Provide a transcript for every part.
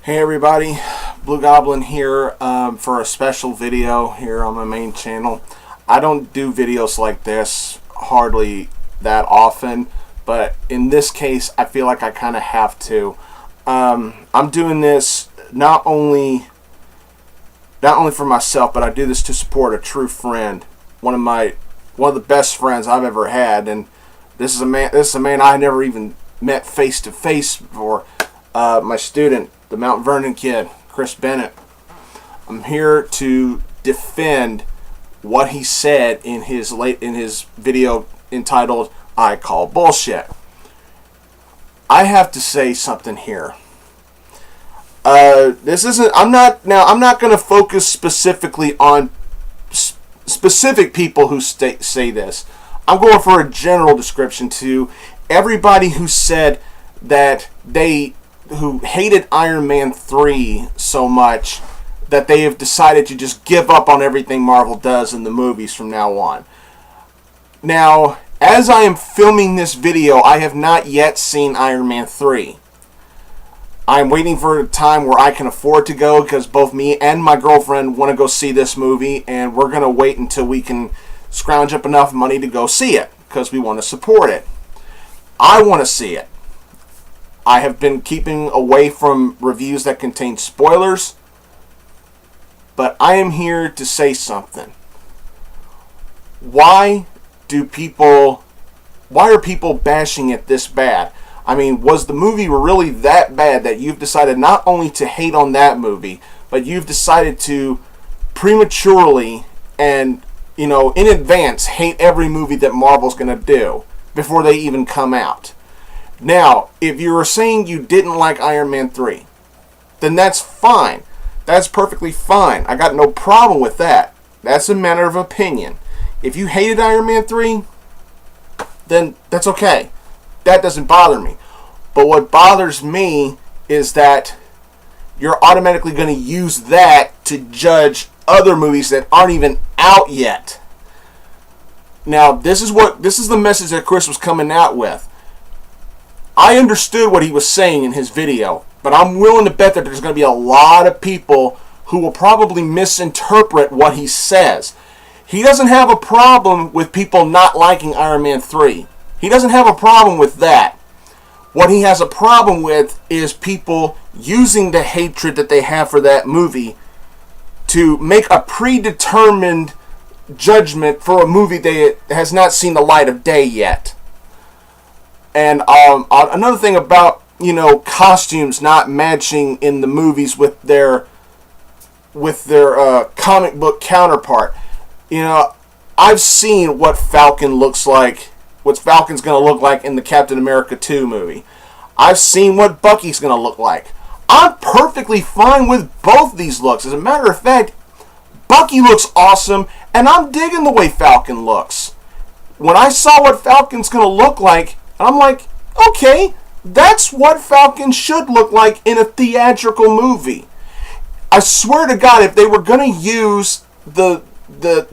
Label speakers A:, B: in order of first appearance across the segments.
A: Hey everybody, Blue Goblin here for a special video here on my main channel. I don't do videos like this hardly that often, but in this case I feel like I kind of have to. I'm doing this not only for myself, but I do this to support a true friend, one of the best friends I've ever had, and this is a man I never even met face to face before. My student, the Mount Vernon kid, Chris Bennett. I'm here to defend what he said in his video entitled "I Call Bullshit." I have to say something here. I'm not going to focus specifically on specific people who say this. I'm going for a general description to everybody who said that who hated Iron Man 3 so much that they have decided to just give up on everything Marvel does in the movies from now on. Now, as I am filming this video, I have not yet seen Iron Man 3. I'm waiting for a time where I can afford to go because both me and my girlfriend want to go see this movie, and we're going to wait until we can scrounge up enough money to go see it because we want to support it. I want to see it. I have been keeping away from reviews that contain spoilers, but I am here to say something. Why are people bashing it this bad? I mean, was the movie really that bad that you've decided not only to hate on that movie, but you've decided to prematurely and, in advance hate every movie that Marvel's going to do before they even come out? Now, if you were saying you didn't like Iron Man 3, then that's fine. That's perfectly fine. I got no problem with that. That's a matter of opinion. If you hated Iron Man 3, then that's okay. That doesn't bother me. But what bothers me is that you're automatically going to use that to judge other movies that aren't even out yet. Now, this is the message that Chris was coming out with. I understood what he was saying in his video, but I'm willing to bet that there's going to be a lot of people who will probably misinterpret what he says. He doesn't have a problem with people not liking Iron Man 3. He doesn't have a problem with that. What he has a problem with is people using the hatred that they have for that movie to make a predetermined judgment for a movie that has not seen the light of day yet. And another thing about costumes not matching in the movies with their comic book counterpart. I've seen what Falcon looks like, what Falcon's going to look like in the Captain America 2 movie. I've seen what Bucky's going to look like. I'm perfectly fine with both these looks. As a matter of fact, Bucky looks awesome, and I'm digging the way Falcon looks. When I saw what Falcon's going to look like, I'm like, okay, that's what Falcon should look like in a theatrical movie. I swear to God, if they were going to use the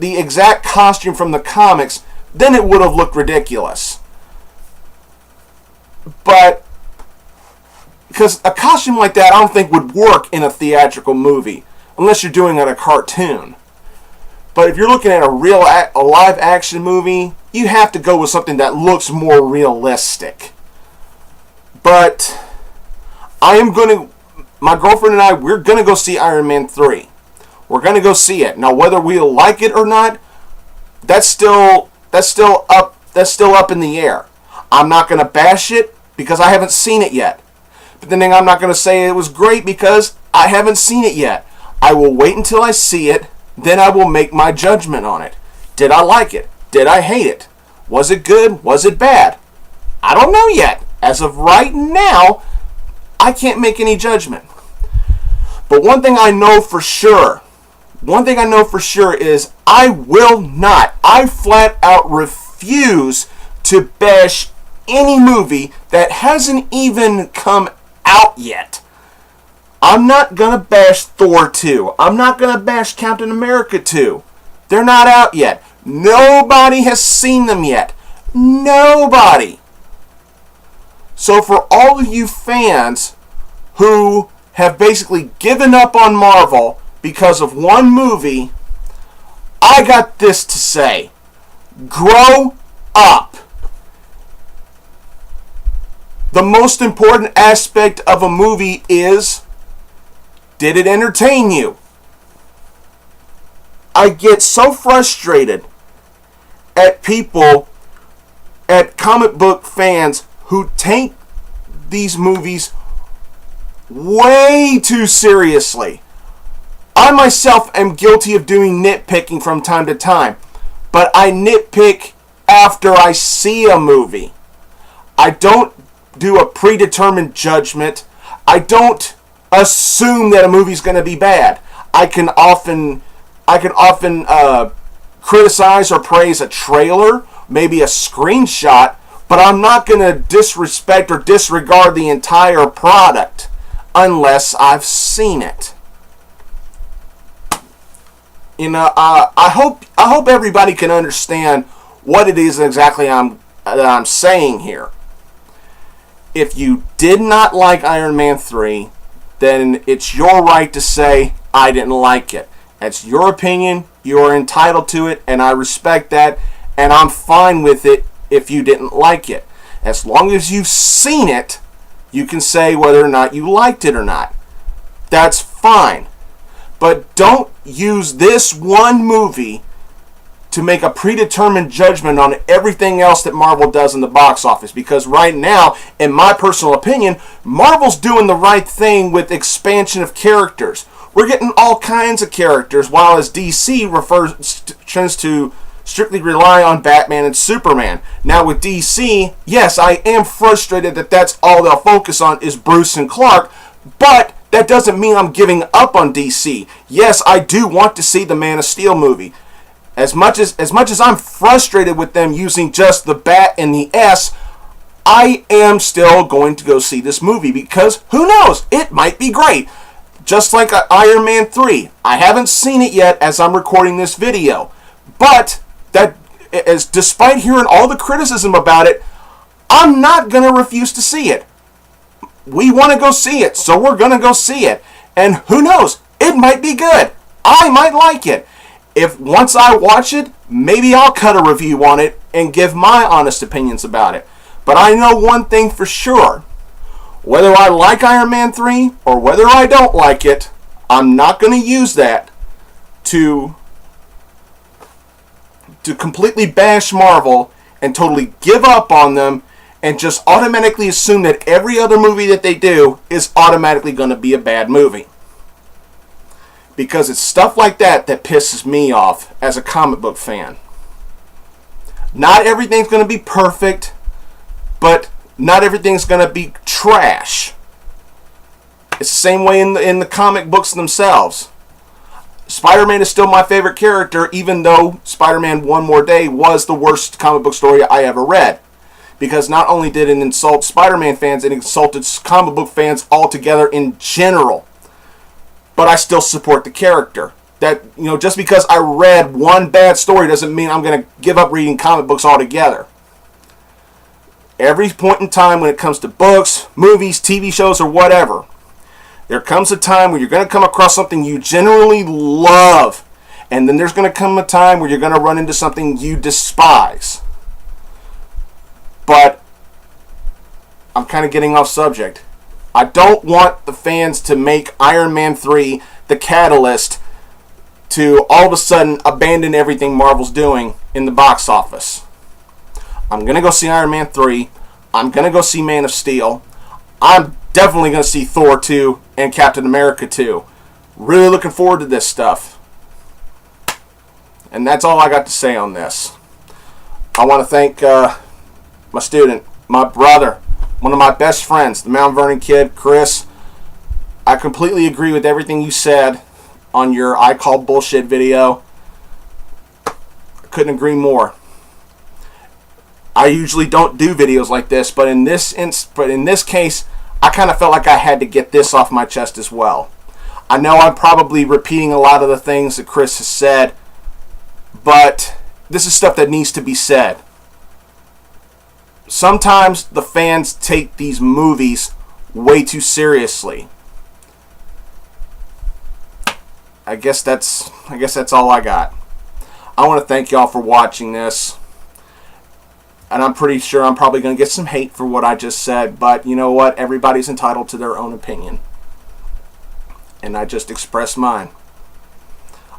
A: exact costume from the comics, then it would have looked ridiculous. But because a costume like that, I don't think would work in a theatrical movie unless you're doing it a cartoon. But if you're looking at a live action movie, you have to go with something that looks more realistic. But my girlfriend and I, we're going to go see Iron Man 3. We're going to go see it. Now, whether we'll like it or not, that's still up in the air. I'm not going to bash it because I haven't seen it yet. But then I'm not going to say it was great because I haven't seen it yet. I will wait until I see it, then I will make my judgment on it. Did I like it? Did I hate it? Was it good? Was it bad? I don't know yet. As of right now, I can't make any judgment. But one thing I know for sure is I flat out refuse to bash any movie that hasn't even come out yet. I'm not going to bash Thor 2. I'm not going to bash Captain America 2. They're not out yet. Nobody has seen them yet. Nobody. So for all of you fans who have basically given up on Marvel because of one movie, I got this to say. Grow up. The most important aspect of a movie is, did it entertain you? I get so frustrated at people, at comic book fans who take these movies way too seriously. I myself am guilty of doing nitpicking from time to time, but I nitpick after I see a movie. I don't do a predetermined judgment. I don't assume that a movie's going to be bad. I can often criticize or praise a trailer, maybe a screenshot, but I'm not going to disrespect or disregard the entire product unless I've seen it. You know, I hope everybody can understand what it is exactly that I'm saying here. If you did not like Iron Man 3, then it's your right to say, I didn't like it. That's your opinion. You are entitled to it, and I respect that, and I'm fine with it if you didn't like it. As long as you've seen it, you can say whether or not you liked it or not. That's fine. But don't use this one movie to make a predetermined judgment on everything else that Marvel does in the box office. Because right now, in my personal opinion, Marvel's doing the right thing with expansion of characters. We're getting all kinds of characters, while as DC tends to strictly rely on Batman and Superman. Now with DC, yes, I am frustrated that that's all they'll focus on is Bruce and Clark, but that doesn't mean I'm giving up on DC. Yes, I do want to see the Man of Steel movie. As much as I'm frustrated with them using just the Bat and the S, I am still going to go see this movie because who knows, it might be great. Just like Iron Man 3. I haven't seen it yet as I'm recording this video. But despite hearing all the criticism about it, I'm not going to refuse to see it. We want to go see it, so we're going to go see it. And who knows, it might be good. I might like it. If once I watch it, maybe I'll cut a review on it and give my honest opinions about it. But I know one thing for sure. Whether I like Iron Man 3 or whether I don't like it, I'm not going to use that to completely bash Marvel and totally give up on them and just automatically assume that every other movie that they do is automatically going to be a bad movie. Because it's stuff like that that pisses me off as a comic book fan. Not everything's going to be perfect, but not everything's going to be trash. It's the same way in the comic books themselves. Spider-Man is still my favorite character, even though Spider-Man One More Day was the worst comic book story I ever read. Because not only did it insult Spider-Man fans, it insulted comic book fans altogether in general. But I still support the character. That, you know, just because I read one bad story doesn't mean I'm going to give up reading comic books altogether. Every point in time when it comes to books, movies, TV shows, or whatever, there comes a time where you're going to come across something you generally love, and then there's going to come a time where you're going to run into something you despise. But I'm kind of getting off subject. I don't want the fans to make Iron Man 3 the catalyst to all of a sudden abandon everything Marvel's doing in the box office. I'm going to go see Iron Man 3. I'm going to go see Man of Steel. I'm definitely going to see Thor 2 and Captain America 2. Really looking forward to this stuff. And that's all I got to say on this. I want to thank my student, my brother, one of my best friends, the Mount Vernon Kid, Chris. I completely agree with everything you said on your I Call Bullshit video. I couldn't agree more. I usually don't do videos like this, but in this case, I kind of felt like I had to get this off my chest as well. I know I'm probably repeating a lot of the things that Chris has said, but this is stuff that needs to be said. Sometimes the fans take these movies way too seriously. I guess that's all I got. I want to thank y'all for watching this. And I'm pretty sure I'm probably going to get some hate for what I just said, but you know what? Everybody's entitled to their own opinion. And I just expressed mine.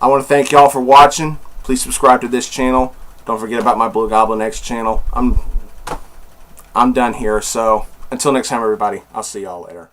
A: I want to thank y'all for watching. Please subscribe to this channel. Don't forget about my Blue Goblin X channel. I'm done here, so until next time, everybody. I'll see y'all later.